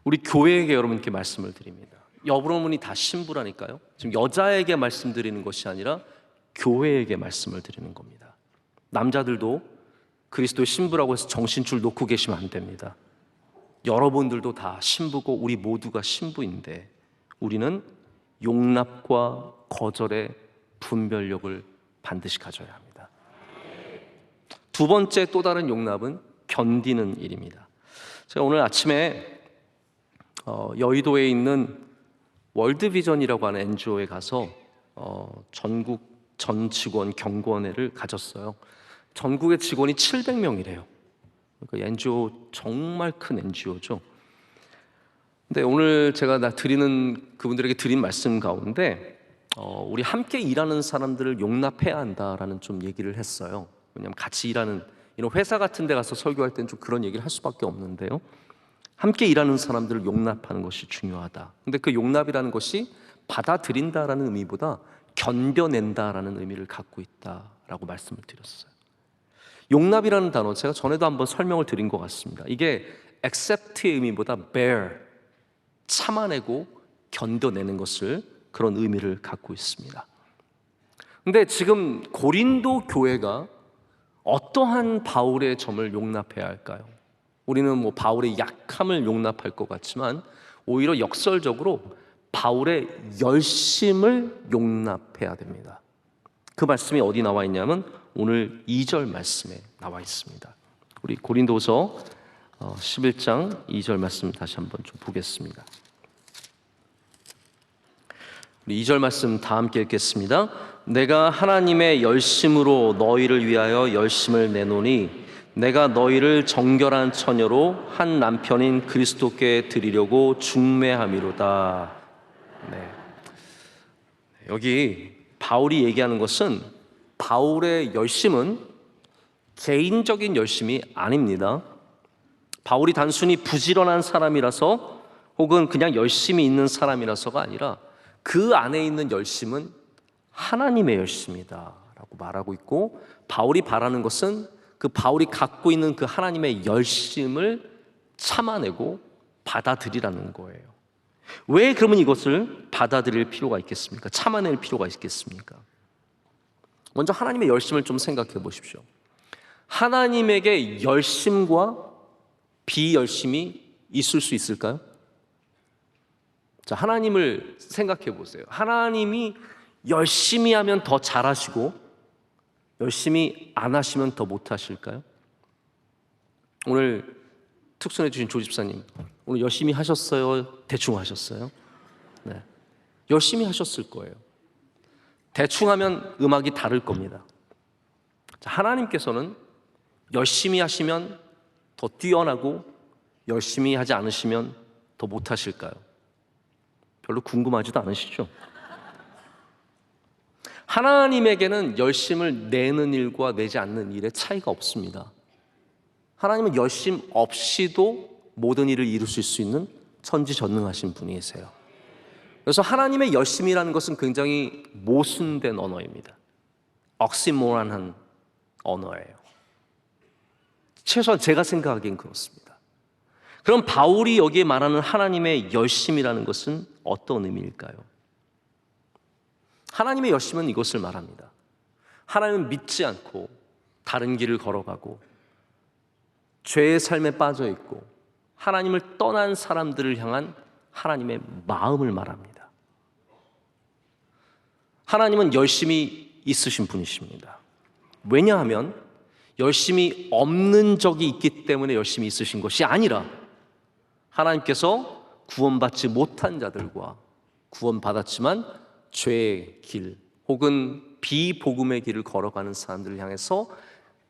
우리 교회에게 여러분께 말씀을 드립니다. 여러분이 다 신부라니까요. 지금 여자에게 말씀드리는 것이 아니라 교회에게 말씀을 드리는 겁니다. 남자들도 그리스도의 신부라고 해서 정신줄 놓고 계시면 안 됩니다. 여러분들도 다 신부고 우리 모두가 신부인데 우리는 용납과 거절의 분별력을 반드시 가져야 합니다. 두 번째 또 다른 용납은 견디는 일입니다. 제가 오늘 아침에 여의도에 있는 월드비전이라고 하는 NGO에 가서 전국 전 직원 경고원회를 가졌어요. 전국의 직원이 700명이래요. 그러니까 NGO 정말 큰 NGO죠. 근데 오늘 제가 그분들에게 드린 말씀 가운데 우리 함께 일하는 사람들을 용납해야 한다라는 좀 얘기를 했어요. 왜냐하면 같이 일하는 이런 회사 같은 데 가서 설교할 때는 좀 그런 얘기를 할 수밖에 없는데요. 함께 일하는 사람들을 용납하는 것이 중요하다. 근데 그 용납이라는 것이 받아들인다라는 의미보다 견뎌낸다라는 의미를 갖고 있다라고 말씀을 드렸어요. 용납이라는 단어 제가 전에도 한번 설명을 드린 것 같습니다. 이게 accept의 의미보다 bear, 참아내고 견뎌내는 것을 그런 의미를 갖고 있습니다. 근데 지금 고린도 교회가 어떠한 바울의 점을 용납해야 할까요? 우리는 뭐 바울의 약함을 용납할 것 같지만 오히려 역설적으로 바울의 열심을 용납해야 됩니다. 그 말씀이 어디 나와 있냐면 오늘 2절 말씀에 나와 있습니다. 우리 고린도서 11장 2절 말씀 다시 한번 좀 보겠습니다. 우리 2절 말씀 다 함께 읽겠습니다. 내가 하나님의 열심으로 너희를 위하여 열심을 내노니 내가 너희를 정결한 처녀로 한 남편인 그리스도께 드리려고 중매함이로다. 네. 여기 바울이 얘기하는 것은 바울의 열심은 개인적인 열심이 아닙니다. 바울이 단순히 부지런한 사람이라서 혹은 그냥 열심히 있는 사람이라서가 아니라 그 안에 있는 열심은 하나님의 열심이다 라고 말하고 있고, 바울이 바라는 것은 그 바울이 갖고 있는 그 하나님의 열심을 참아내고 받아들이라는 거예요. 왜 그러면 이것을 받아들일 필요가 있겠습니까? 참아낼 필요가 있겠습니까? 먼저 하나님의 열심을 좀 생각해 보십시오. 하나님에게 열심과 비열심이 있을 수 있을까요? 자, 하나님을 생각해 보세요. 하나님이 열심히 하면 더 잘하시고 열심히 안 하시면 더 못하실까요? 오늘 특순해 주신 조 집사님, 오늘 열심히 하셨어요? 대충 하셨어요? 네, 열심히 하셨을 거예요. 대충 하면 음악이 다를 겁니다. 자, 하나님께서는 열심히 하시면 더 뛰어나고 열심히 하지 않으시면 더 못하실까요? 별로 궁금하지도 않으시죠? 하나님에게는 열심을 내는 일과 내지 않는 일의 차이가 없습니다. 하나님은 열심 없이도 모든 일을 이루실 수 있는 천지전능하신 분이세요. 그래서 하나님의 열심이라는 것은 굉장히 모순된 언어입니다. 억시모란한 언어예요. 최소한 제가 생각하기엔 그렇습니다. 그럼 바울이 여기에 말하는 하나님의 열심이라는 것은 어떤 의미일까요? 하나님의 열심은 이것을 말합니다. 하나님은 믿지 않고 다른 길을 걸어가고 죄의 삶에 빠져 있고 하나님을 떠난 사람들을 향한 하나님의 마음을 말합니다. 하나님은 열심이 있으신 분이십니다. 왜냐하면 열심이 없는 적이 있기 때문에 열심이 있으신 것이 아니라 하나님께서 구원받지 못한 자들과 구원받았지만 죄의 길 혹은 비복음의 길을 걸어가는 사람들을 향해서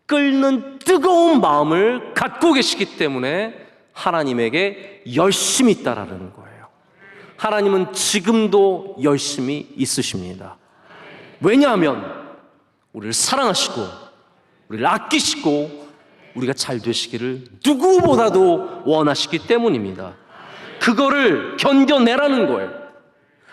끓는 뜨거운 마음을 갖고 계시기 때문에 하나님에게 열심이 있다라는 거예요. 하나님은 지금도 열심히 있으십니다. 왜냐하면 우리를 사랑하시고 우리를 아끼시고 우리가 잘 되시기를 누구보다도 원하시기 때문입니다. 그거를 견뎌내라는 거예요.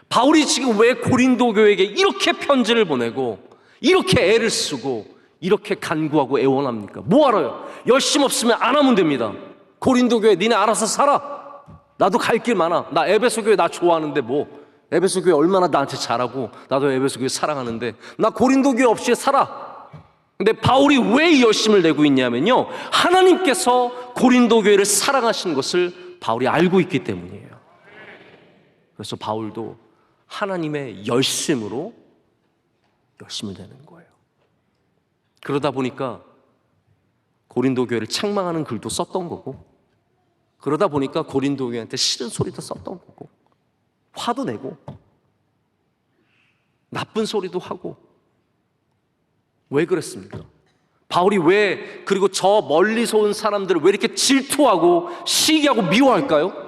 바울이 지금 왜 고린도 교회에게 이렇게 편지를 보내고 이렇게 애를 쓰고 이렇게 간구하고 애원합니까? 뭐하러요? 열심 없으면 안 하면 됩니다. 고린도 교회 니네 알아서 살아. 나도 갈 길 많아. 나 에베소 교회 나 좋아하는데 뭐 에베소 교회 얼마나 나한테 잘하고 나도 에베소 교회 사랑하는데 나 고린도 교회 없이 살아. 근데 바울이 왜 이 열심을 내고 있냐면요, 하나님께서 고린도 교회를 사랑하신 것을 바울이 알고 있기 때문이에요. 그래서 바울도 하나님의 열심으로 열심을 내는 거예요. 그러다 보니까 고린도 교회를 책망하는 글도 썼던 거고, 그러다 보니까 고린도 교회한테 싫은 소리도 썼던 거고, 화도 내고 나쁜 소리도 하고. 왜 그랬습니까? 바울이 왜, 그리고 저 멀리서 온 사람들을 왜 이렇게 질투하고 시기하고 미워할까요?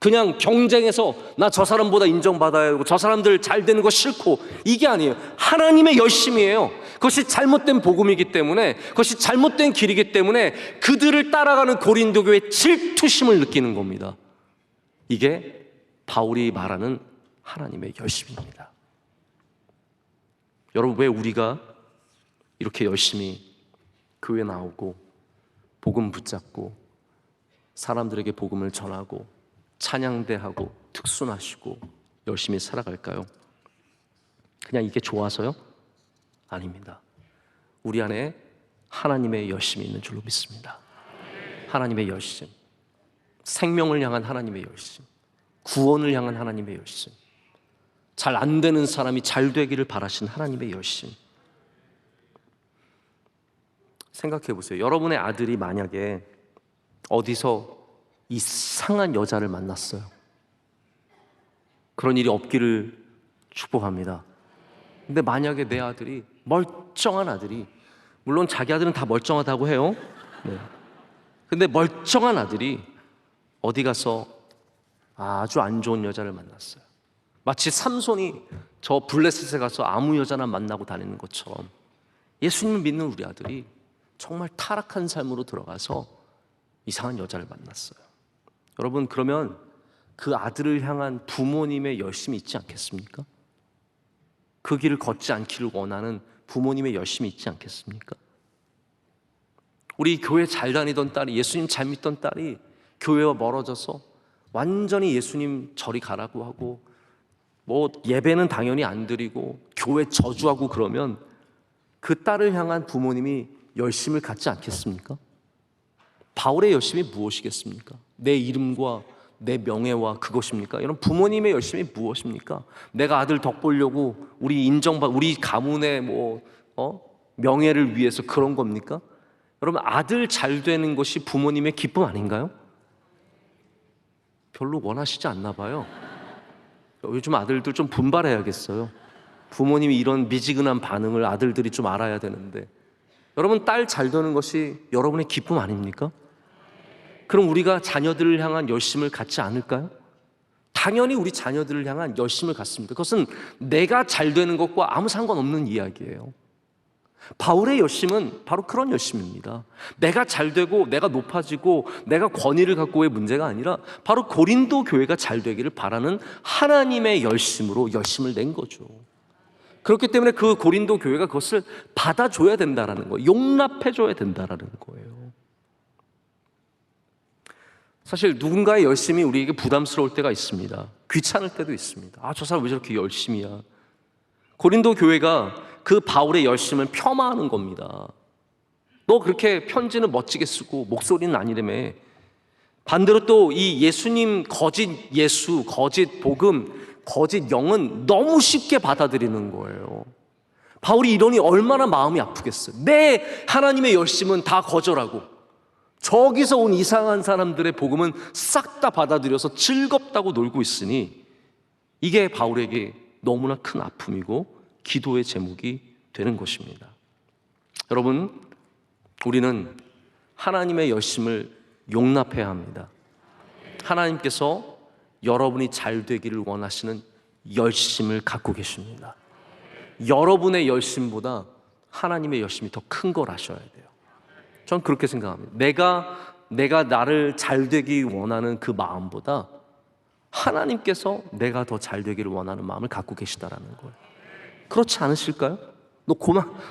그냥 경쟁해서 나 저 사람보다 인정받아야 하고 저 사람들 잘 되는 거 싫고, 이게 아니에요. 하나님의 열심이에요. 그것이 잘못된 복음이기 때문에, 그것이 잘못된 길이기 때문에 그들을 따라가는 고린도 교회의 질투심을 느끼는 겁니다. 이게 바울이 말하는 하나님의 열심입니다. 여러분, 왜 우리가 이렇게 열심히 교회 나오고 복음 붙잡고 사람들에게 복음을 전하고 찬양대하고 특순하시고 열심히 살아갈까요? 그냥 이게 좋아서요? 아닙니다. 우리 안에 하나님의 열심이 있는 줄로 믿습니다. 하나님의 열심, 생명을 향한 하나님의 열심, 구원을 향한 하나님의 열심, 잘 안 되는 사람이 잘 되기를 바라신 하나님의 열심. 생각해 보세요. 여러분의 아들이 만약에 어디서 이상한 여자를 만났어요. 그런 일이 없기를 축복합니다. 근데 만약에 내 아들이, 멀쩡한 아들이, 물론 자기 아들은 다 멀쩡하다고 해요. 네. 근데 멀쩡한 아들이 어디 가서 아주 안 좋은 여자를 만났어요. 마치 삼손이 저 블레셋에 가서 아무 여자나 만나고 다니는 것처럼 예수님을 믿는 우리 아들이 정말 타락한 삶으로 들어가서 이상한 여자를 만났어요. 여러분, 그러면 그 아들을 향한 부모님의 열심이 있지 않겠습니까? 그 길을 걷지 않기를 원하는 부모님의 열심이 있지 않겠습니까? 우리 교회 잘 다니던 딸이, 예수님 잘 믿던 딸이 교회와 멀어져서 완전히 예수님 저리 가라고 하고, 뭐 예배는 당연히 안 드리고 교회 저주하고 그러면 그 딸을 향한 부모님이 열심을 갖지 않겠습니까? 바울의 열심이 무엇이겠습니까? 내 이름과 내 명예와 그것입니까? 여러분, 부모님의 열심이 무엇입니까? 내가 아들 덕 보려고 우리 가문의 명예를 위해서 그런 겁니까? 여러분, 아들 잘 되는 것이 부모님의 기쁨 아닌가요? 별로 원하시지 않나 봐요. 요즘 아들들 좀 분발해야겠어요. 부모님이 이런 미지근한 반응을 아들들이 좀 알아야 되는데, 여러분, 딸 잘 되는 것이 여러분의 기쁨 아닙니까? 그럼 우리가 자녀들을 향한 열심을 갖지 않을까요? 당연히 우리 자녀들을 향한 열심을 갖습니다. 그것은 내가 잘 되는 것과 아무 상관없는 이야기예요. 바울의 열심은 바로 그런 열심입니다. 내가 잘 되고 내가 높아지고 내가 권위를 갖고의 문제가 아니라 바로 고린도 교회가 잘 되기를 바라는 하나님의 열심으로 열심을 낸 거죠. 그렇기 때문에 그 고린도 교회가 그것을 받아줘야 된다는 거예요. 용납해줘야 된다는 거예요. 사실 누군가의 열심이 우리에게 부담스러울 때가 있습니다. 귀찮을 때도 있습니다. 저 사람 왜 저렇게 열심이야? 고린도 교회가 그 바울의 열심을 폄하하는 겁니다. 너 그렇게 편지는 멋지게 쓰고 목소리는 아니라며. 반대로 또 이 예수님 거짓 예수, 거짓 복음, 거짓 영은 너무 쉽게 받아들이는 거예요. 바울이 이러니 얼마나 마음이 아프겠어요. 내 하나님의 열심은 다 거절하고 저기서 온 이상한 사람들의 복음은 싹 다 받아들여서 즐겁다고 놀고 있으니 이게 바울에게 너무나 큰 아픔이고 기도의 제목이 되는 것입니다. 여러분, 우리는 하나님의 열심을 용납해야 합니다. 하나님께서 여러분이 잘 되기를 원하시는 열심을 갖고 계십니다. 여러분의 열심보다 하나님의 열심이 더 큰 걸 아셔야 돼요. 전 그렇게 생각합니다. 내가 나를 잘 되기 원하는 그 마음보다 하나님께서 내가 더 잘 되기를 원하는 마음을 갖고 계시다라는 거예요. 그렇지 않으실까요?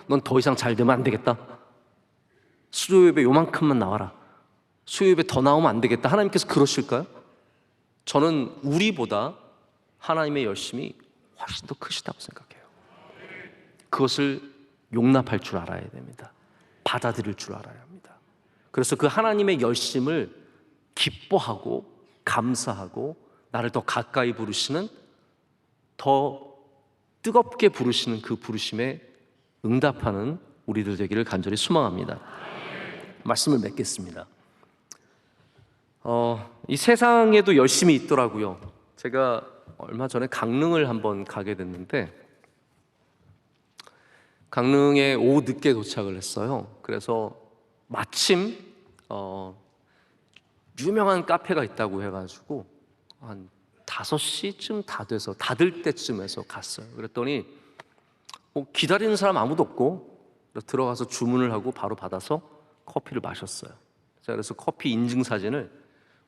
넌 더 이상 잘 되면 안 되겠다. 수요예배 요만큼만 나와라. 수요예배 더 나오면 안 되겠다. 하나님께서 그러실까요? 저는 우리보다 하나님의 열심이 훨씬 더 크시다고 생각해요. 그것을 용납할 줄 알아야 됩니다. 받아들일 줄 알아야 합니다. 그래서 그 하나님의 열심을 기뻐하고 감사하고 나를 더 가까이 부르시는, 더 뜨겁게 부르시는 그 부르심에 응답하는 우리들 되기를 간절히 소망합니다. 말씀을 맺겠습니다. 이 세상에도 열심이 있더라고요. 제가 얼마 전에 강릉을 한번 가게 됐는데 강릉에 오후 늦게 도착을 했어요. 그래서 마침 유명한 카페가 있다고 해가지고 한 5시쯤 다 돼서 닫을 때쯤에서 갔어요. 그랬더니 기다리는 사람 아무도 없고 들어가서 주문을 하고 바로 받아서 커피를 마셨어요. 제가 그래서 커피 인증 사진을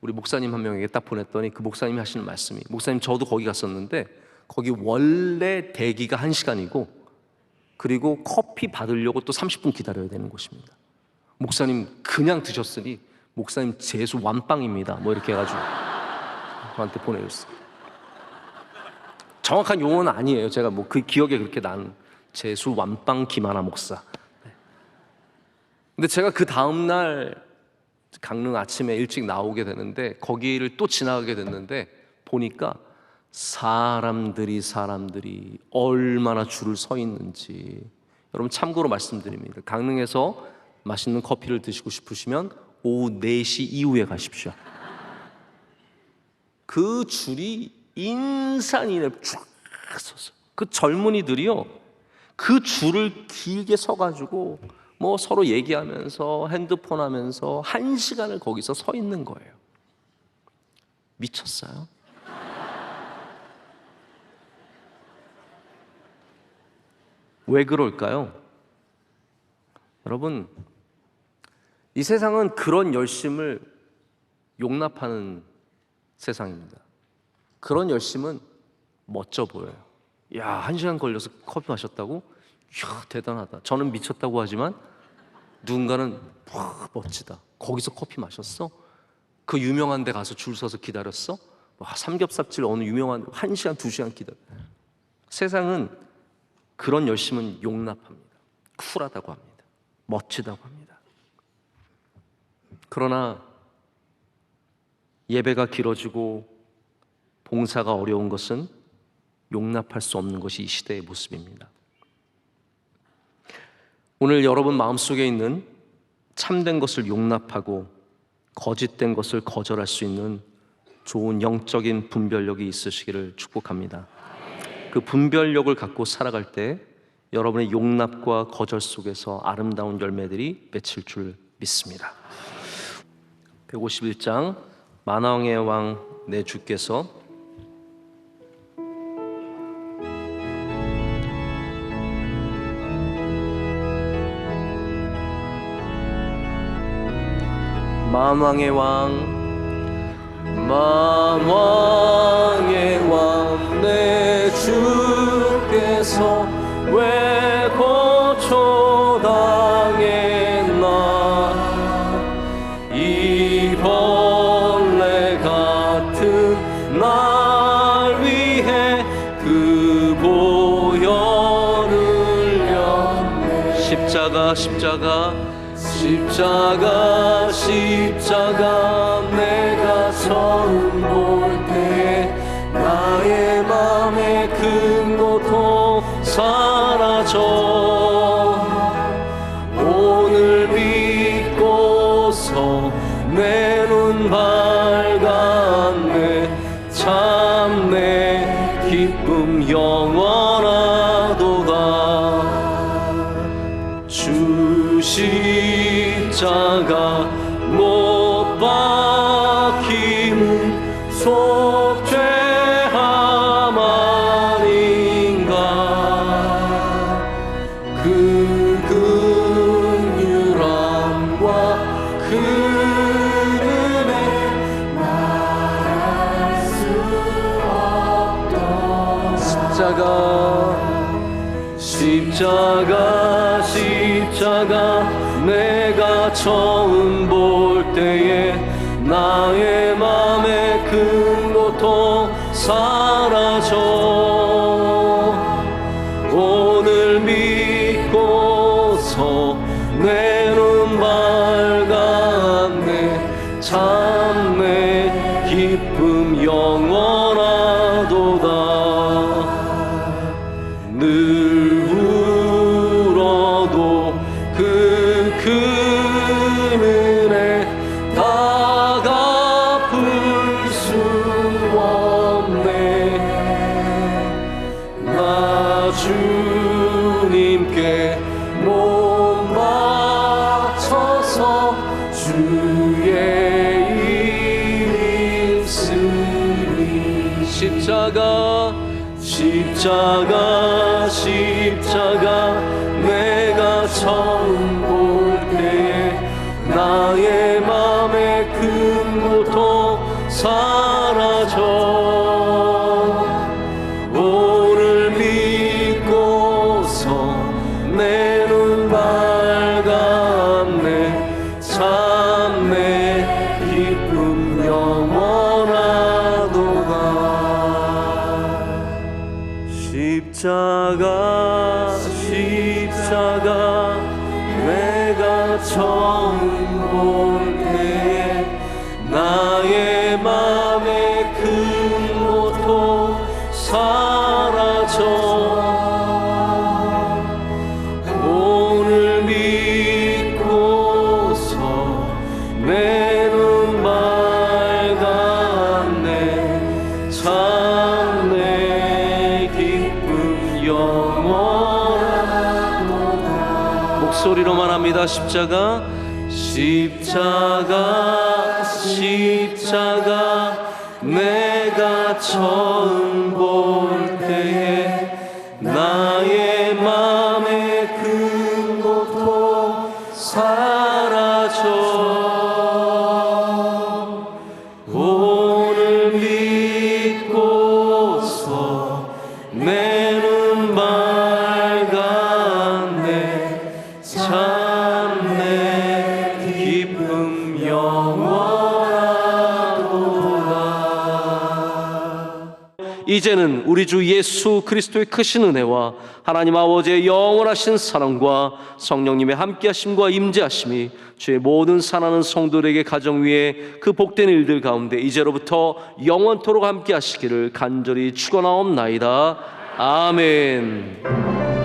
우리 목사님 한 명에게 딱 보냈더니 그 목사님이 하시는 말씀이, 목사님 저도 거기 갔었는데 거기 원래 대기가 1시간이고 그리고 커피 받으려고 또 30분 기다려야 되는 곳입니다. 목사님 그냥 드셨으니 목사님 재수 완빵입니다. 뭐 이렇게 해가지고 저한테 보내줬어요. 정확한 용어는 아니에요. 제가 뭐 그 기억에 그렇게 난 재수 완빵 김하나 목사. 근데 제가 그 다음날 강릉 아침에 일찍 나오게 되는데 거기를 또 지나가게 됐는데 보니까 사람들이 얼마나 줄을 서 있는지. 여러분 참고로 말씀드립니다. 강릉에서 맛있는 커피를 드시고 싶으시면 오후 4시 이후에 가십시오. 그 줄이 인산이네 쫙 서서 그 젊은이들이요 그 줄을 길게 서가지고 뭐 서로 얘기하면서 핸드폰 하면서 1시간을 거기서 서 있는 거예요. 미쳤어요? 왜 그럴까요? 여러분, 이 세상은 그런 열심을 용납하는 세상입니다. 그런 열심은 멋져 보여요. 야, 1시간 걸려서 커피 마셨다고? 이야, 대단하다. 저는 미쳤다고 하지만 누군가는 와, 멋지다. 거기서 커피 마셨어? 그 유명한 데 가서 줄 서서 기다렸어? 와, 삼겹살집 어느 유명한 1시간, 2시간 기다려. 세상은 그런 열심은 용납합니다. 쿨하다고 합니다. 멋지다고 합니다. 그러나 예배가 길어지고 봉사가 어려운 것은 용납할 수 없는 것이 이 시대의 모습입니다. 오늘 여러분 마음속에 있는 참된 것을 용납하고 거짓된 것을 거절할 수 있는 좋은 영적인 분별력이 있으시기를 축복합니다. 그 분별력을 갖고 살아갈 때 여러분의 용납과 거절 속에서 아름다운 열매들이 맺힐 줄 믿습니다. 151장 만왕의 왕 내 주께서 만왕의 왕 내 주께서 왜 고초당했나 이 벌레 같은 날 위해 그 보혈을 흘렸네. 십자가 내가 처음 볼 때 나의 맘에 큰 고통 사라져 오늘 믿고서 내 눈 밝았네 참 내 기쁨 영원하도다 주 십자가 못 박힘은 속죄함 아닌가 그 긍휼함과 그 은혜 말할 수 없던 십자가 내가 처음 볼 때에 나의 맘에 큰 고통 사라져 오늘 믿고서 내 눈 밝았네 참 내 기쁨 영원하도다 늘 울어도 그 큰 은혜 다 갚을 수 없네 나 주님께 몸 바쳐서 주의 일 있으니 십자가 내가 처음 볼 때에 나의 맘에 큰 고통 사라져 오늘 믿고서 내 눈 밝았네 참 내 기쁨 영원하도다 십자가 내가 처음 볼 때 목소리로만 합니다. 십자가, 십자가, 십자가. 내가 처음 볼 때에 나의 맘의 큰 고통 사라져. 오늘 믿고서 내 눈 밝았네. 참 내 기쁨 영원하도다. 이제는 우리 주 예수 그리스도의 크신 은혜와 하나님 아버지의 영원하신 사랑과 성령님의 함께하심과 임재하심이 주의 모든 사랑하는 성도들에게 가정 위에 그 복된 일들 가운데 이제로부터 영원토록 함께하시기를 간절히 축원하옵나이다. 아멘.